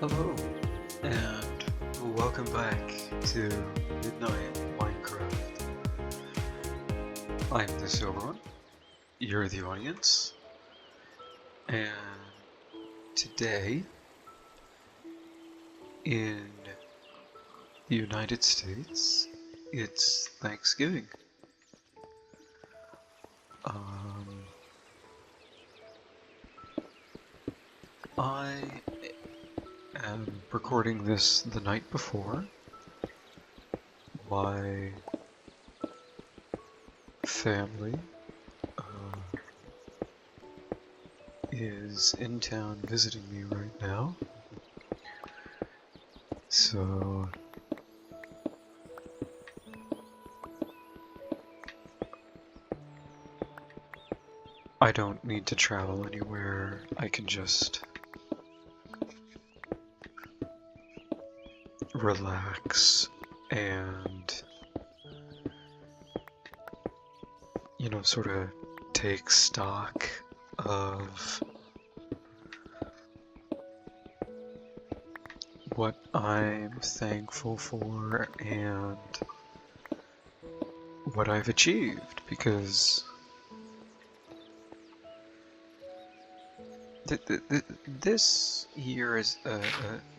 Hello, and welcome back to Midnight Minecraft. I'm the Silver One, you're the audience, and today, in the United States, it's Thanksgiving. I am recording this the night before. My family is in town visiting me right now, so I don't need to travel anywhere. I can just relax and, sort of take stock of what I'm thankful for and what I've achieved, because this year is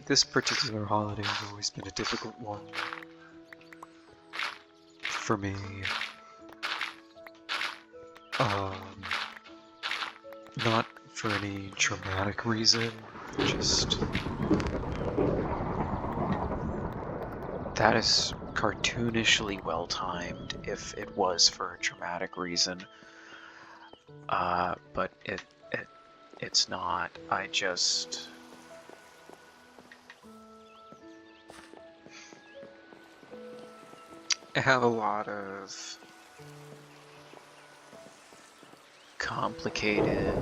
this particular holiday has always been a difficult one for me. Not for any dramatic reason, just That is cartoonishly well timed if it was for a dramatic reason. But it's not. I have a lot of complicated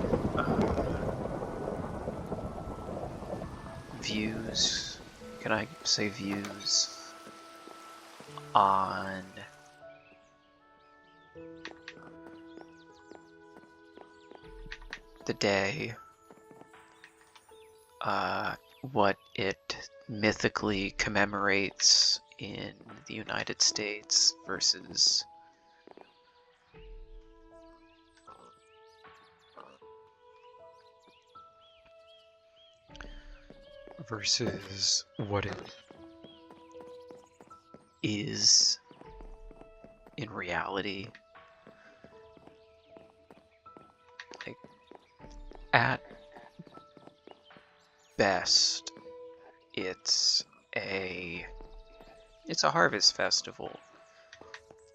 views. Can I say views? On the day, what it mythically commemorates in the United States versus what it is in reality. Like, at best, it's a harvest festival.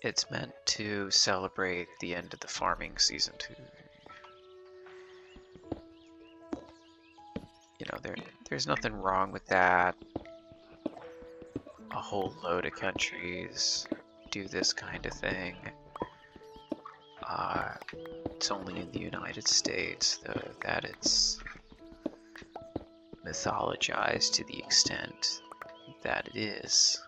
It's meant to celebrate the end of the farming season too. There's nothing wrong with that. A whole load of countries do this kind of thing. It's only in the United States, though, that it's mythologized to the extent that it is.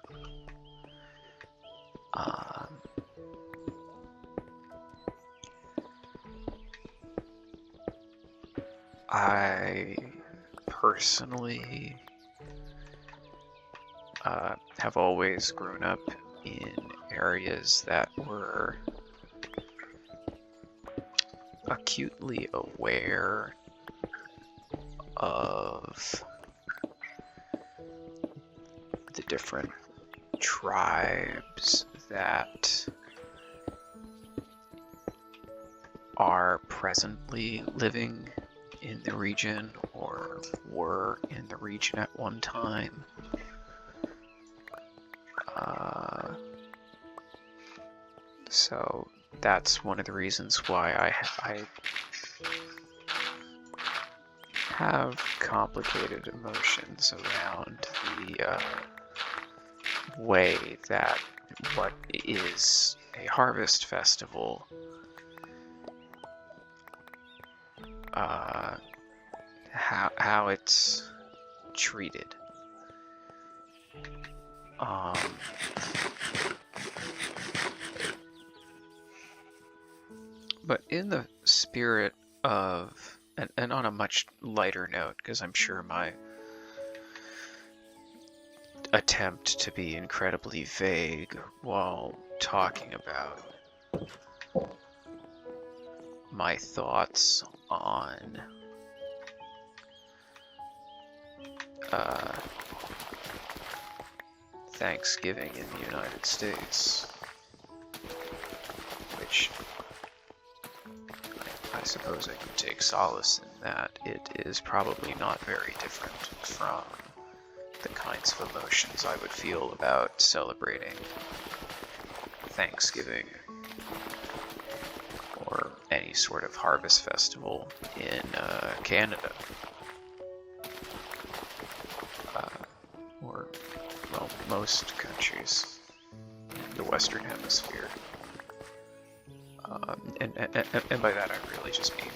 I personally have always grown up in areas that were acutely aware of the different tribes that are presently living in the region or were in the region at one time. So that's one of the reasons why I have complicated emotions around the way that what is a harvest festival how it's treated. But in the spirit of, and on a much lighter note, because I'm sure my attempt to be incredibly vague while talking about my thoughts on Thanksgiving in the United States, which I suppose I could take solace in that it is probably not very different from the kinds of emotions I would feel about celebrating Thanksgiving or any sort of harvest festival in Canada. Or, well, most countries in the Western Hemisphere. And by that I really just mean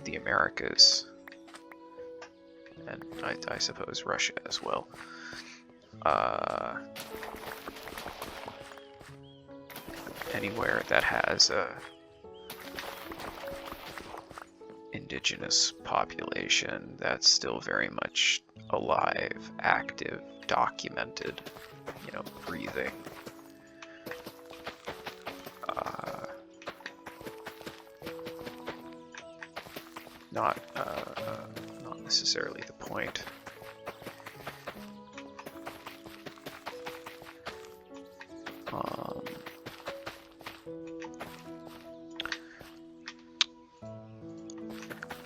the Americas, and I suppose Russia as well. Anywhere that has a indigenous population that's still very much alive, active, documented, breathing. Not necessarily the point.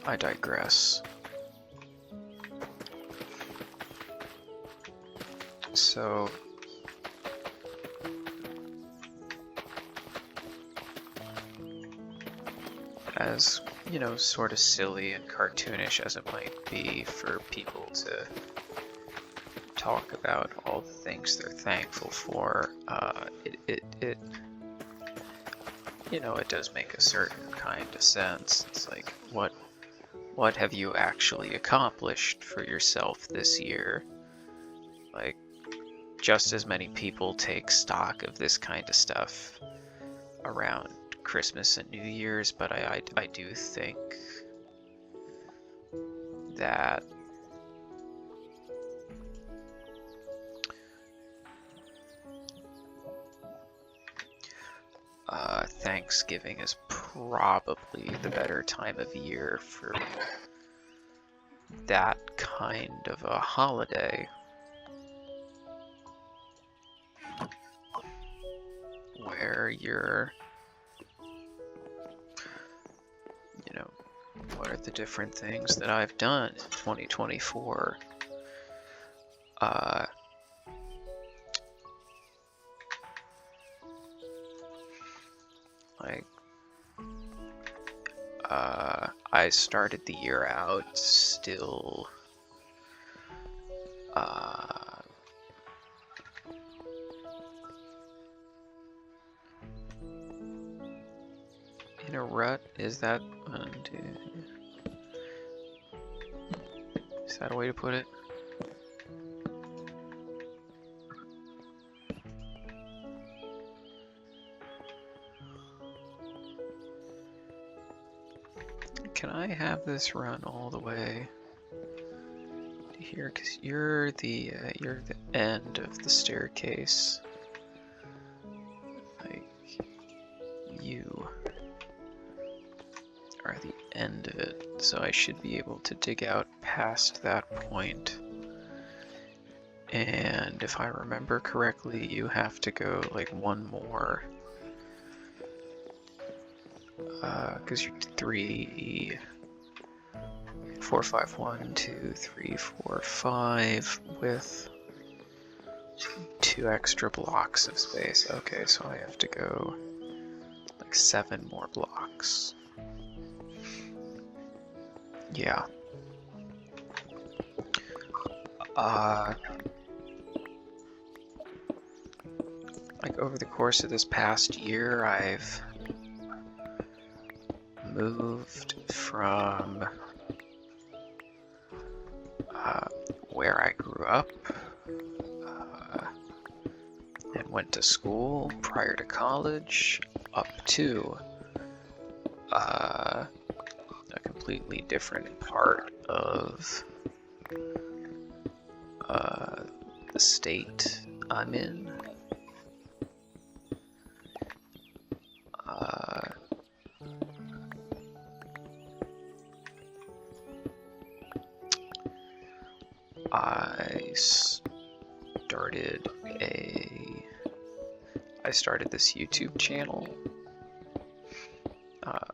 I digress. So, as, sort of silly and cartoonish as it might be for people to talk about all the things they're thankful for, it does make a certain kind of sense. It's like, what have you actually accomplished for yourself this year? Like, just as many people take stock of this kind of stuff around Christmas and New Year's, but I do think that Thanksgiving is probably the better time of year for that kind of a holiday. Where you're, what are the different things that I've done in 2024? I started the year out still in a rut. Is that is that a way to put it? Can I have this run all the way to here? Because you're the end of the staircase. Like, you are the end of it, so I should be able to dig out past that point. And if I remember correctly, you have to go like one more. Because you're 3, 4, 5, 1, 2, 3, 4, 5 with 2 extra blocks of space. Okay, so I have to go like 7 more blocks. Yeah. Like over the course of this past year, I've moved from where I grew up and went to school prior to college up to a completely different part of the the state I'm in. I started this YouTube channel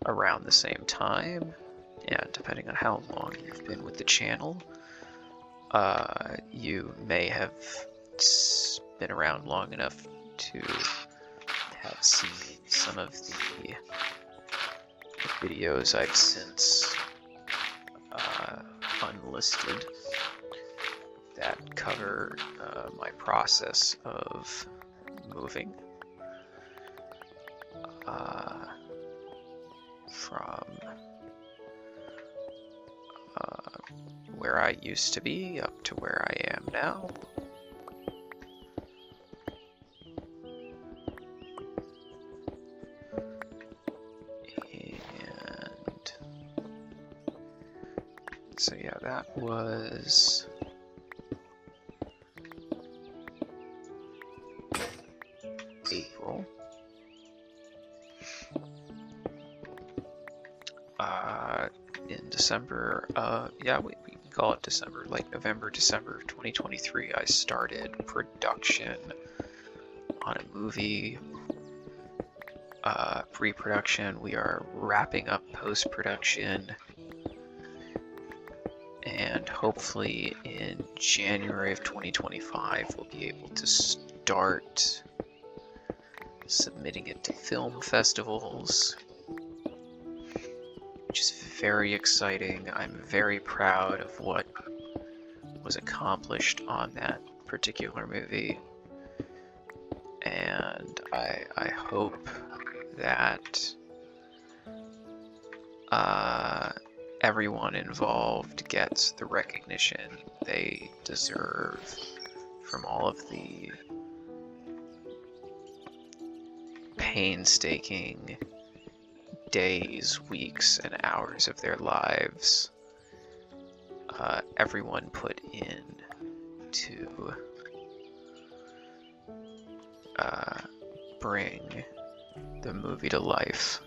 around the same time, and depending on how long you've been with the channel, you may have been around long enough to have seen some of the videos I've since unlisted that cover my process of moving from where I used to be up to where I am now. And so yeah, that was April. In December, yeah, we can call it December, like November, December 2023, I started production on a movie. Pre-production, we are wrapping up post-production, and hopefully in January of 2025 we'll be able to start submitting it to film festivals, which is very exciting. I'm very proud of what was accomplished on that particular movie, and I hope that everyone involved gets the recognition they deserve from all of the painstaking days, weeks, and hours of their lives everyone put in to bring the movie to life.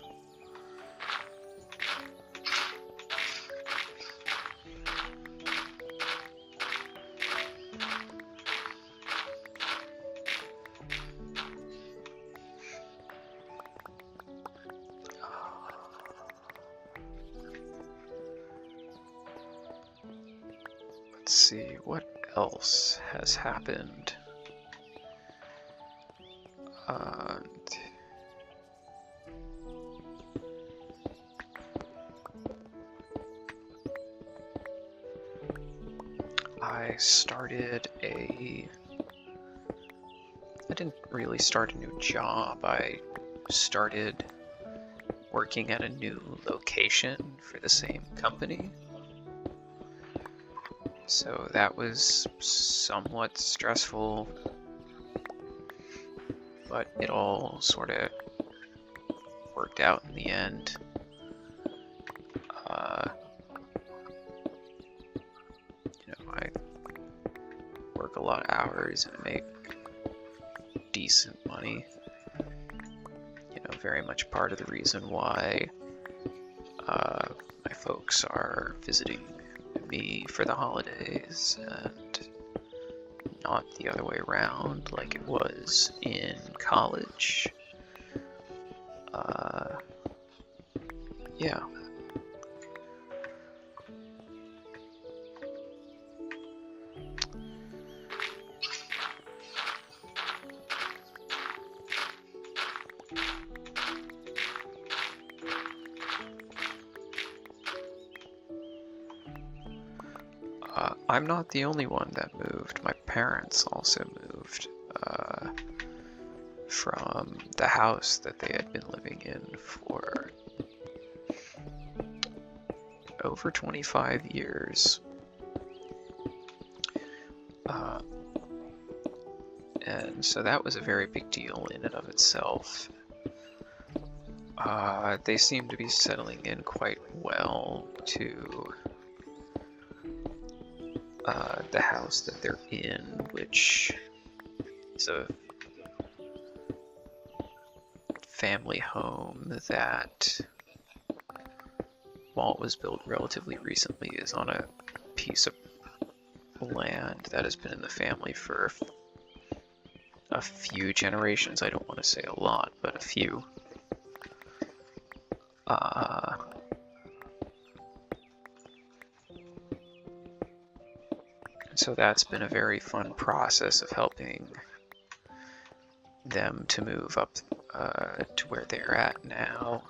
Let's see, what else has happened? I didn't really start a new job. I started working at a new location for the same company. So that was somewhat stressful, but it all sort of worked out in the end. I work a lot of hours and make decent money. Very much part of the reason why my folks are visiting me for the holidays and not the other way around like it was in college. Yeah. I'm not the only one that moved. My parents also moved from the house that they had been living in for over 25 years. And so that was a very big deal in and of itself. They seem to be settling in quite well to the house that they're in, which is a family home that, while it was built relatively recently, is on a piece of land that has been in the family for a few generations. I don't want to say a lot, but a few. So that's been a very fun process of helping them to move up to where they're at now.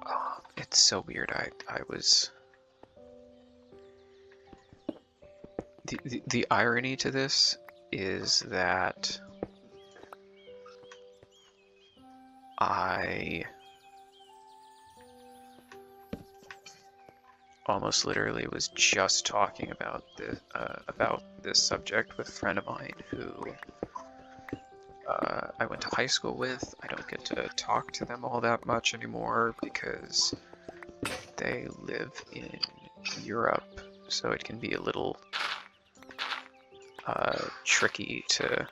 Oh, it's so weird. I was... The irony to this is that I almost literally was just talking about this subject with a friend of mine who I went to high school with. I don't get to talk to them all that much anymore because they live in Europe, so it can be a little tricky to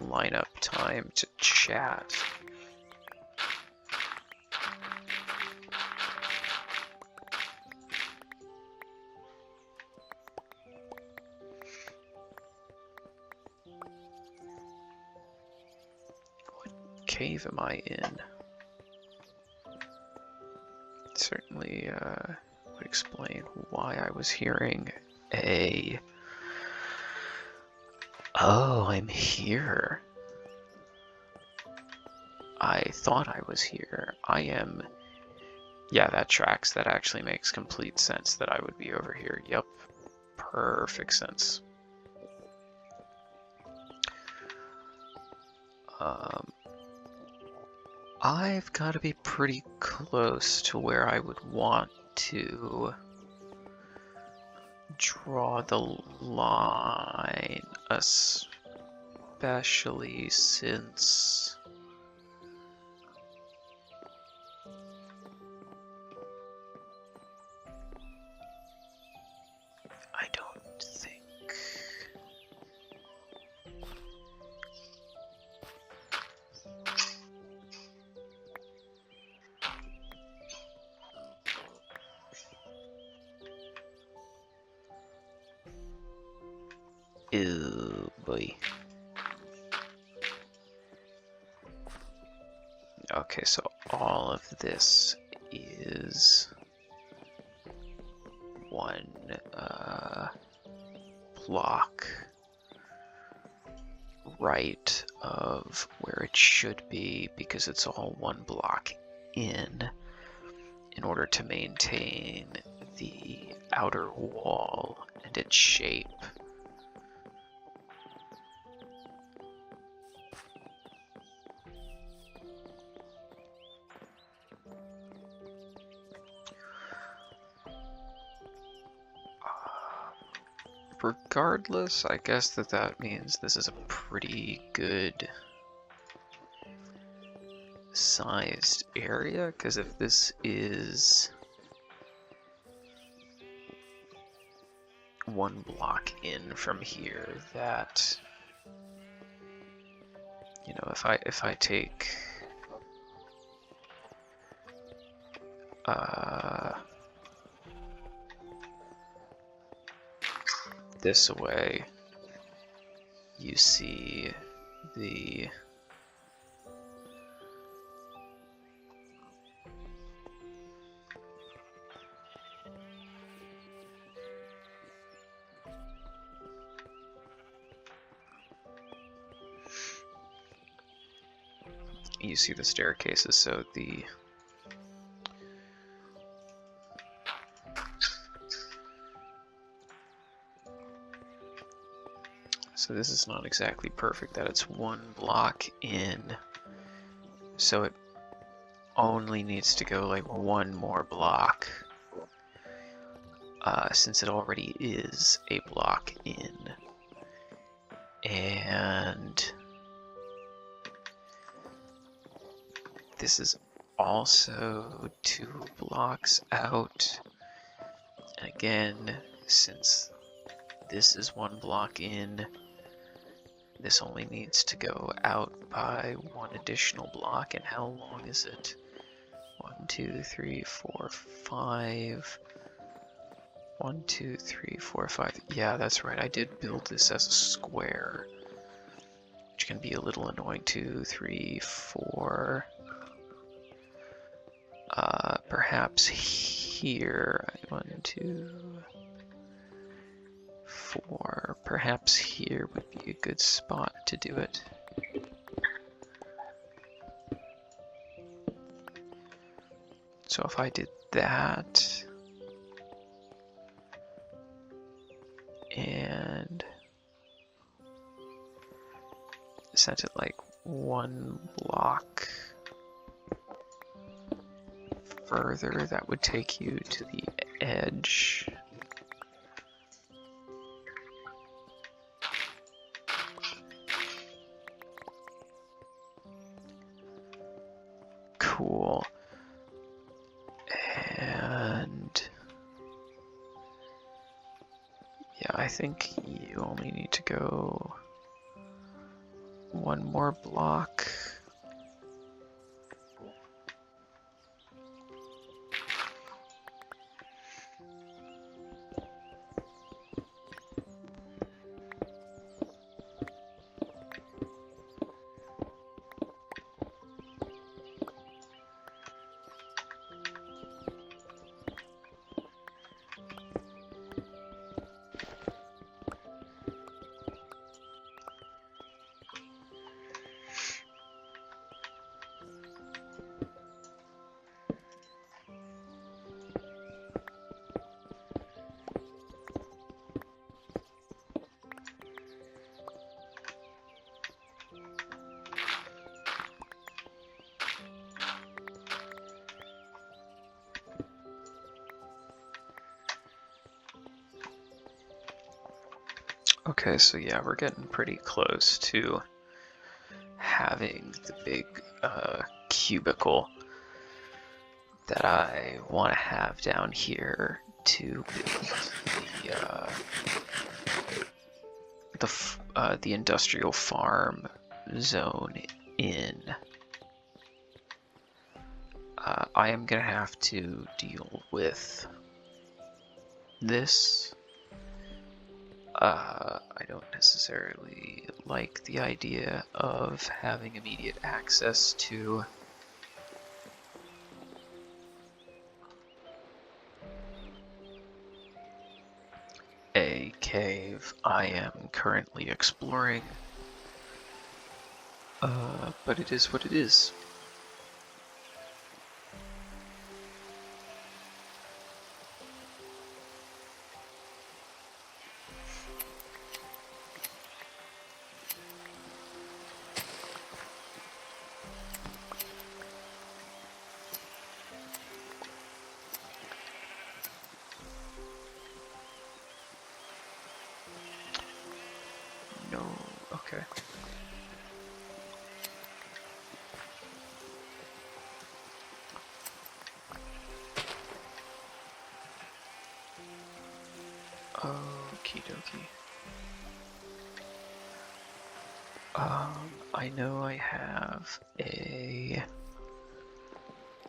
line up time to chat. What cave am I in? It certainly would explain why I was hearing a... Oh, I'm here. I thought I was here. I am... Yeah, that tracks. That actually makes complete sense that I would be over here. Yep. Perfect sense. I've got to be pretty close to where I would want to draw the line, especially since I don't think oh boy. Okay, so all of this is one block right of where it should be, because it's all one block in order to maintain the outer wall and its shape. Regardless, I guess that means this is a pretty good sized area, because if this is one block in from here, that, you know, if I take this away, you see the staircases, so so this is not exactly perfect that it's one block in, so it only needs to go like one more block, since it already is a block in. And this is also 2 blocks out. And again, since this is 1 block in, this only needs to go out by 1 additional block. And how long is it? 1, 2, 3, 4, 5. 1, 2, 3, 4, 5. Yeah, that's right. I did build this as a square, which can be a little annoying. 2, 3, 4. Perhaps here. 1, 2, 4. Perhaps here would be a good spot to do it. So if I did that, and sent it like 1 block further, that would take you to the edge. Cool. And yeah, I think you only need to go 1 more block. Okay, so yeah, we're getting pretty close to having the big cubicle that I want to have down here to build the industrial farm zone in. I am gonna have to deal with this. I don't necessarily like the idea of having immediate access to a cave I am currently exploring, but it is what it is. No, okay. Okie dokie. I know I have a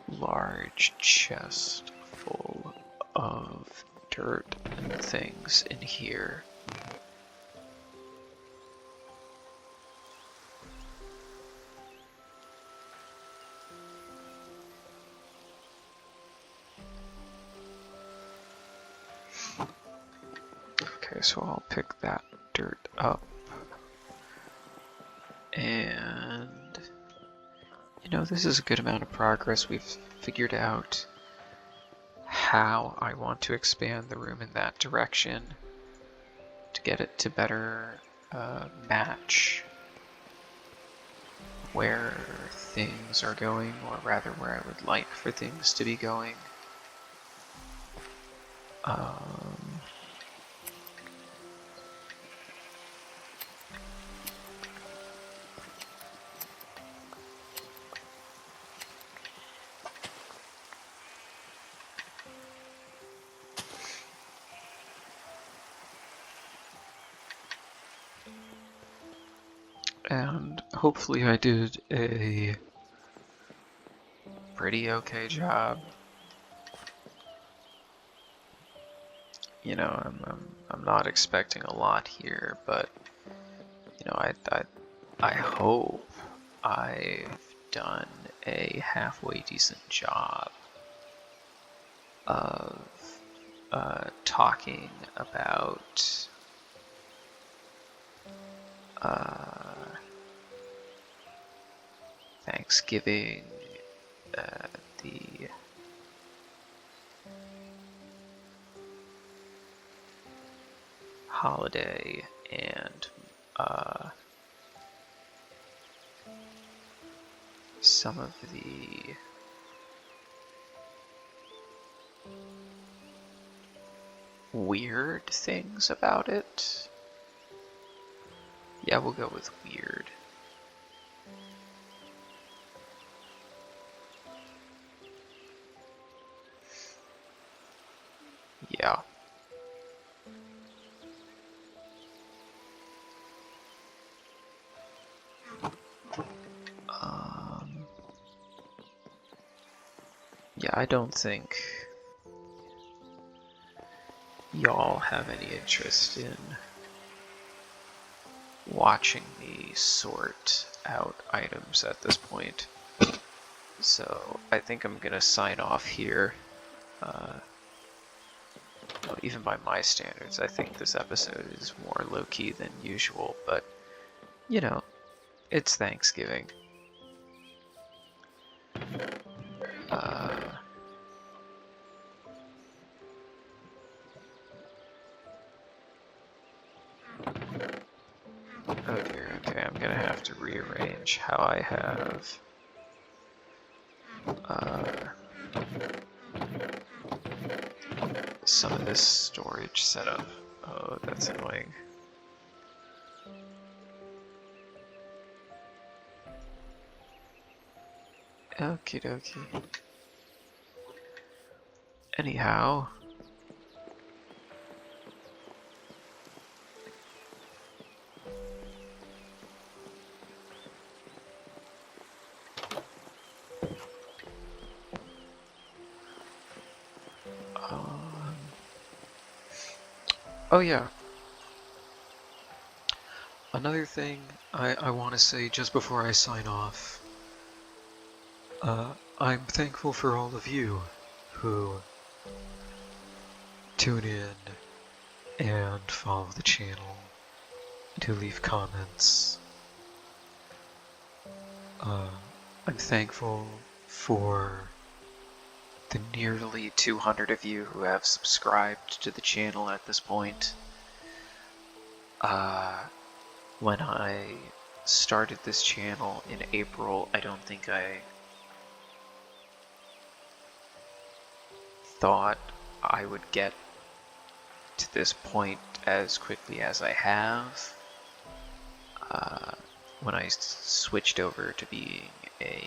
large chest full of dirt and things in here. Okay, so I'll pick that dirt up. And, you know, this is a good amount of progress. We've figured out how I want to expand the room in that direction to get it to better match where things are going, or rather where I would like for things to be going. and hopefully I did a pretty okay job. You know, I'm not expecting a lot here, but you know, I hope I've done a halfway decent job of talking about Thanksgiving, the holiday, and some of the weird things about it. Yeah, we'll go with weird. Yeah. Yeah, I don't think y'all have any interest in watching me sort out items at this point. So I think I'm gonna sign off here. Well, even by my standards, I think this episode is more low-key than usual, but you know, it's Thanksgiving. Oh dear, okay, I'm gonna have to rearrange how I have some of this storage set up. Oh, that's annoying. Okie dokie. Anyhow. Oh yeah. Another thing I want to say just before I sign off. I'm thankful for all of you who tune in and follow the channel, to leave comments. I'm thankful for the nearly 200 of you who have subscribed to the channel at this point. When I started this channel in April, I don't think I thought I would get to this point as quickly as I have. When I switched over to being a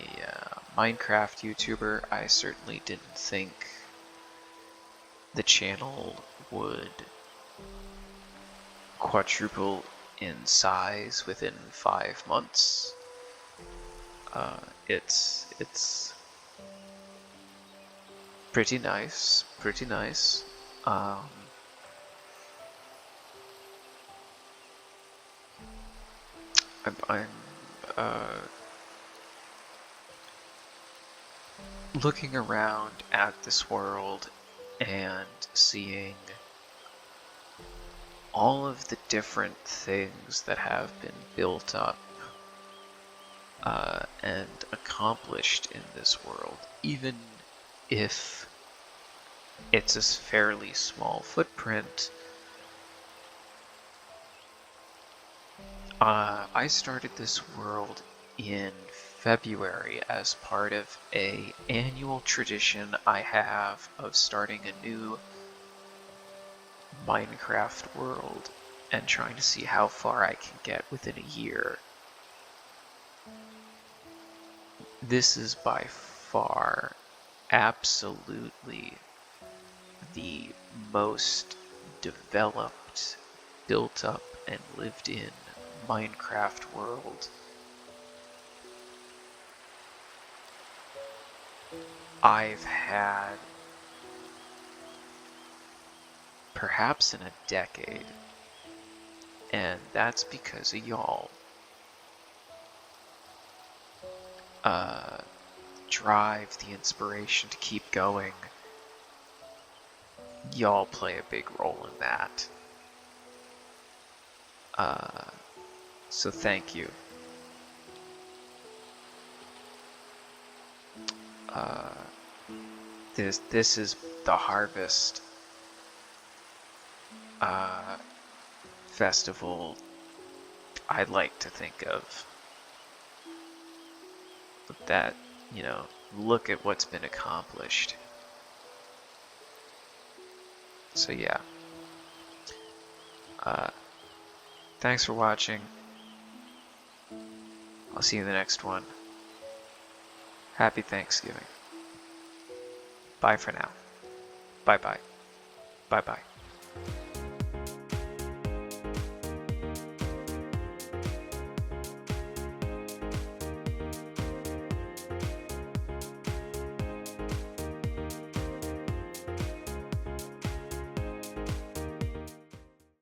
Minecraft YouTuber, I certainly didn't think the channel would quadruple in size within 5 months. It's pretty nice, pretty nice. I'm looking around at this world and seeing all of the different things that have been built up and accomplished in this world, even if it's a fairly small footprint. I started this world in February as part of an annual tradition I have of starting a new Minecraft world and trying to see how far I can get within a year. This is by far absolutely the most developed, built up, and lived in Minecraft world. I've had perhaps in a decade, and that's because of y'all. Drive, the inspiration to keep going. Y'all play a big role in that. So thank you. This is the Harvest festival I'd like to think of. But that, you know, look at what's been accomplished. So yeah. Thanks for watching. I'll see you in the next one. Happy Thanksgiving. Bye for now. Bye bye. Bye bye.